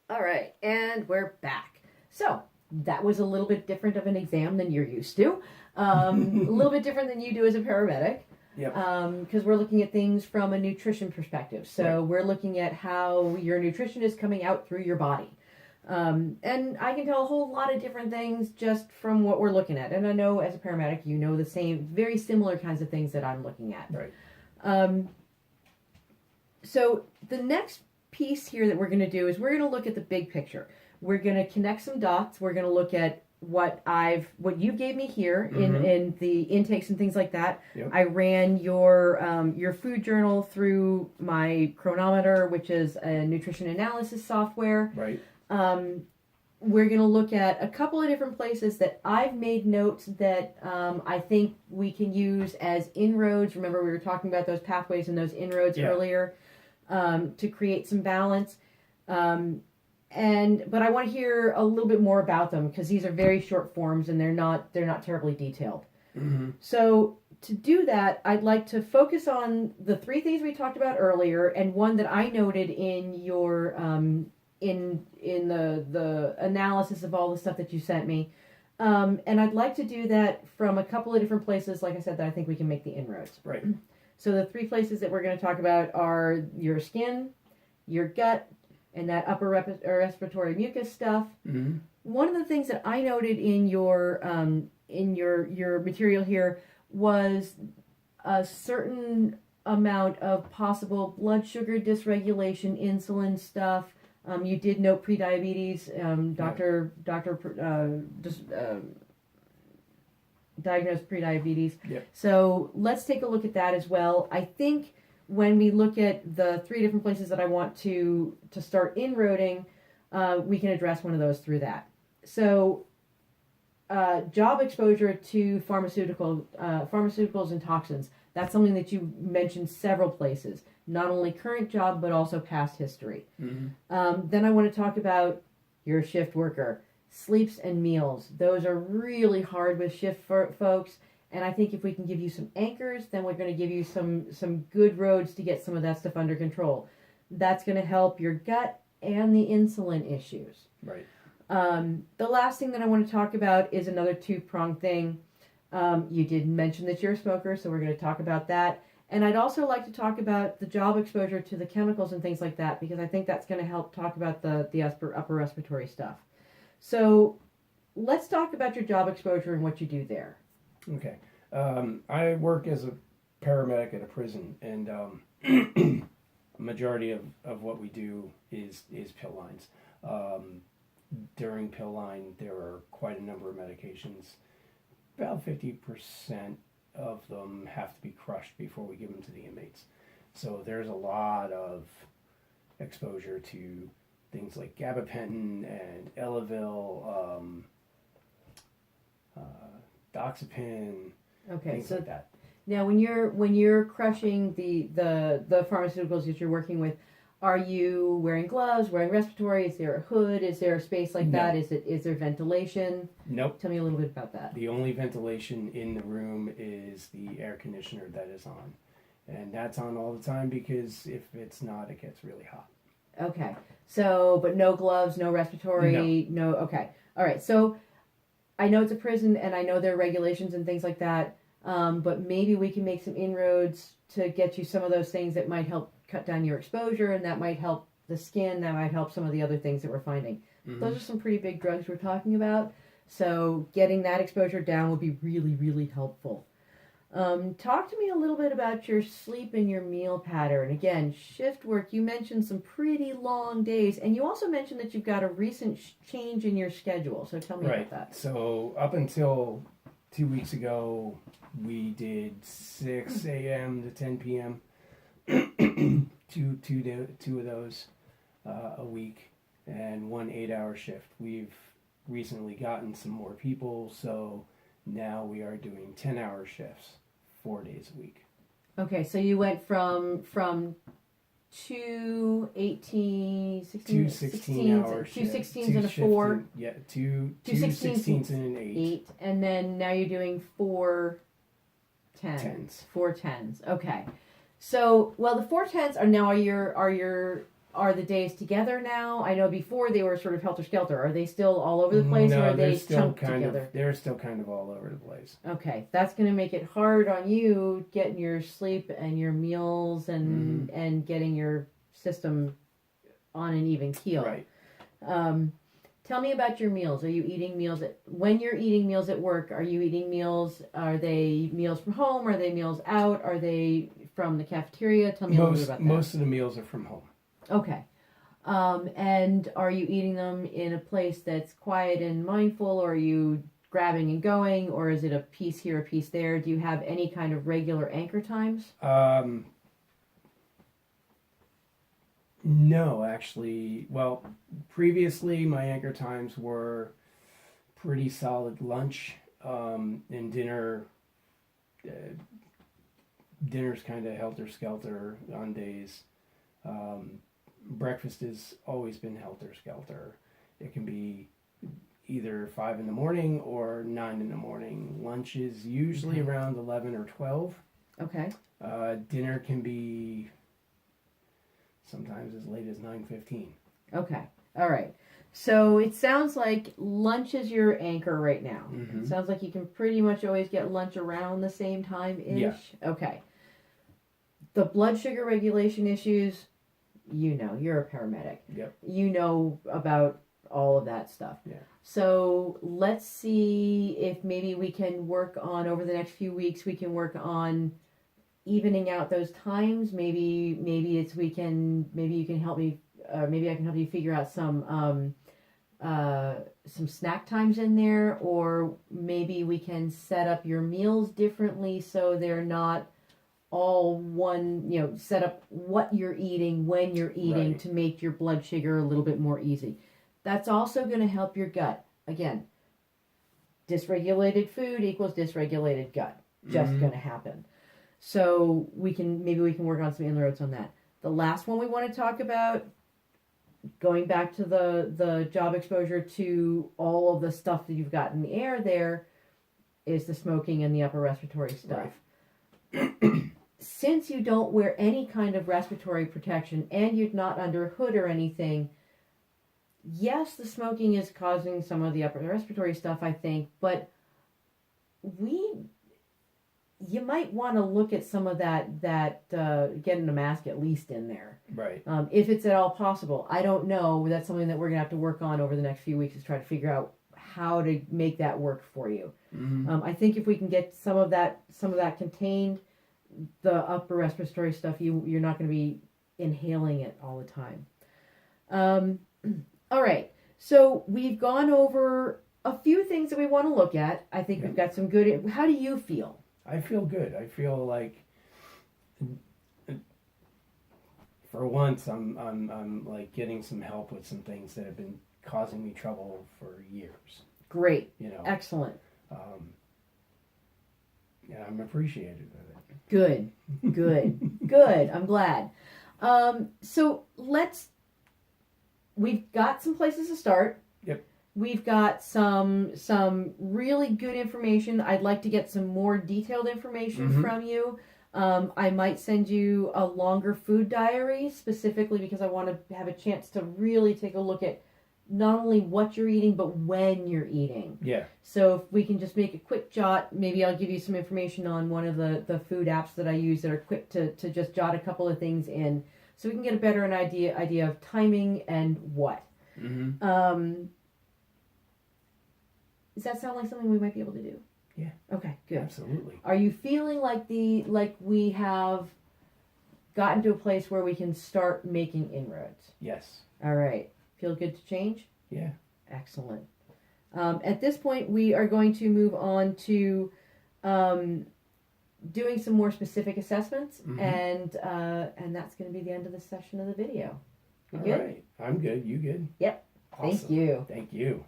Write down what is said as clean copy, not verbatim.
All right, and we're back. So that was a little bit different of an exam than you're used to. A little bit different than you do as a paramedic. Yep. Because we're looking at things from a nutrition perspective. So Right. we're looking at how your nutrition is coming out through your body. And I can tell a whole lot of different things just from what we're looking at. And I know as a paramedic, you know the same, very similar kinds of things that I'm looking at. Right. So the next piece here that we're going to do is we're going to look at the big picture. We're going to connect some dots. We're going to look at what you gave me here in the intakes and things like that. Yep. I ran your food journal through my chronometer, which is a nutrition analysis software. Right. We're going to look at a couple of different places that I've made notes that I think we can use as inroads. Remember, we were talking about those pathways and those inroads earlier to create some balance. But I want to hear a little bit more about them because these are very short forms and they're not terribly detailed. Mm-hmm. So to do that, I'd like to focus on the three things we talked about earlier and one that I noted in your in the analysis of all the stuff that you sent me. And I'd like to do that from a couple of different places, like I said, that I think we can make the inroads. Right. So the three places that we're going to talk about are your skin, your gut, and that upper respiratory mucus stuff. Mm-hmm. One of the things that I noted in your material here was a certain amount of possible blood sugar dysregulation, insulin stuff. You did note prediabetes. Doctor diagnosed prediabetes. Yep. So let's take a look at that as well. I think when we look at the three different places that I want to start inroading, we can address one of those through that. So job exposure to pharmaceuticals and toxins. That's something that you mentioned several places. Not only current job, but also past history. Mm-hmm. Then I want to talk about you're a shift worker. Sleeps and meals. Those are really hard with shift folks. And I think if we can give you some anchors, then we're going to give you some good roads to get some of that stuff under control. That's going to help your gut and the insulin issues. Right. The last thing that I want to talk about is another two-pronged thing. You did mention that you're a smoker, so we're going to talk about that. And I'd also like to talk about the job exposure to the chemicals and things like that, because I think that's going to help talk about the upper respiratory stuff. So let's talk about your job exposure and what you do there. Okay. I work as a paramedic at a prison, and a majority of what we do is pill lines. During pill line, there are quite a number of medications. About 50% of them have to be crushed before we give them to the inmates. So there's a lot of exposure to things like gabapentin and Elavil, doxepin, things like that. Now, when you're crushing the pharmaceuticals that you're working with, are you wearing gloves, wearing respiratory? Is there a hood? Is there a space like that? Is there ventilation? Nope. Tell me a little bit about that. The only ventilation in the room is the air conditioner that is on. And that's on all the time because if it's not, it gets really hot. Okay. So, but no gloves, no respiratory, no. Okay. All right. So, I know it's a prison and I know there are regulations and things like that, but maybe we can make some inroads to get you some of those things that might help cut down your exposure, and that might help the skin, that might help some of the other things that we're finding. Mm-hmm. Those are some pretty big drugs we're talking about, so getting that exposure down would be really, really helpful. Talk to me a little bit about your sleep and your meal pattern. Again, shift work, you mentioned some pretty long days, and you also mentioned that you've got a recent change in your schedule, so tell me about that. So up until 2 weeks ago, we did 6 a.m. to 10 p.m. two of those a week, and 1 8-hour shift. We've recently gotten some more people, so now we are doing 10-hour shifts 4 days a week. Okay, so you went from 2 16 shifts. 2 16s and a 4. Yeah, two 16s and an 8. And then now you're doing 4 10s. 4 10s. Okay. So, well, the 4 10s are now are your are the days together now? I know before they were sort of helter-skelter. Are they still all over the place, or No, are they they're still chunked together? They're still kind of all over the place. Okay, that's going to make it hard on you getting your sleep and your meals and getting your system on an even keel. Right. Tell me about your meals. Are you eating meals when you're eating meals at work? Are you eating meals? Are they meals from home? Are they meals out? Are they from the cafeteria? Tell me a little bit about that. Most of the meals are from home. Okay. And are you eating them in a place that's quiet and mindful, or are you grabbing and going, or is it a piece here, a piece there? Do you have any kind of regular anchor times? No, actually. Well, previously my anchor times were pretty solid lunch and dinner. Dinner's kind of helter-skelter on days. Breakfast has always been helter-skelter. It can be either 5 in the morning or 9 in the morning. Lunch is usually around 11 or 12. Okay. Dinner can be sometimes as late as 9:15. Okay. All right. So it sounds like lunch is your anchor right now. Mm-hmm. It sounds like you can pretty much always get lunch around the same time-ish. Yeah. Okay. The blood sugar regulation issues, you're a paramedic. Yep. You know about all of that stuff. Yeah. So let's see if maybe we can work on, over the next few weeks, we can work on evening out those times. Maybe you can help me, maybe I can help you figure out some snack times in there, or maybe we can set up your meals differently so they're not all one, set up what you're eating, when you're eating, Right. to make your blood sugar a little bit more easy. That's also going to help your gut. Again, dysregulated food equals dysregulated gut. Just going to happen. So maybe we can work on some inroads on that. The last one we want to talk about, going back to the job exposure to all of the stuff that you've got in the air there, is the smoking and the upper respiratory stuff. Right. Since you don't wear any kind of respiratory protection and you're not under a hood or anything, yes, the smoking is causing some of the upper respiratory stuff, I think, but you might want to look at some of that getting a mask at least in there. Right. If it's at all possible. I don't know. That's something that we're going to have to work on over the next few weeks, is try to figure out how to make that work for you. Mm-hmm. I think if we can get some of that contained, the upper respiratory stuff, you're not going to be inhaling it all the time. All right. So we've gone over a few things that we want to look at. I think we've got some good. How do you feel? I feel good. I feel like, for once, I'm like getting some help with some things that have been causing me trouble for years. Great. Excellent. Yeah, I'm appreciative of it. Good. Good. I'm glad. So we've got some places to start. Yep. We've got some really good information. I'd like to get some more detailed information from you. I might send you a longer food diary, specifically because I want to have a chance to really take a look at not only what you're eating, but when you're eating. Yeah. So if we can just make a quick jot, maybe I'll give you some information on one of the food apps that I use that are quick to just jot a couple of things in, so we can get a better idea of timing and what. Mm-hmm. Does that sound like something we might be able to do? Yeah. Okay, good. Absolutely. Are you feeling like we have gotten to a place where we can start making inroads? Yes. All right. Feel good to change? Yeah. Excellent. At this point, we are going to move on to doing some more specific assessments, and that's going to be the end of the session of the video. You good? All right. I'm good. You good? Yep. Awesome. Thank you. Thank you.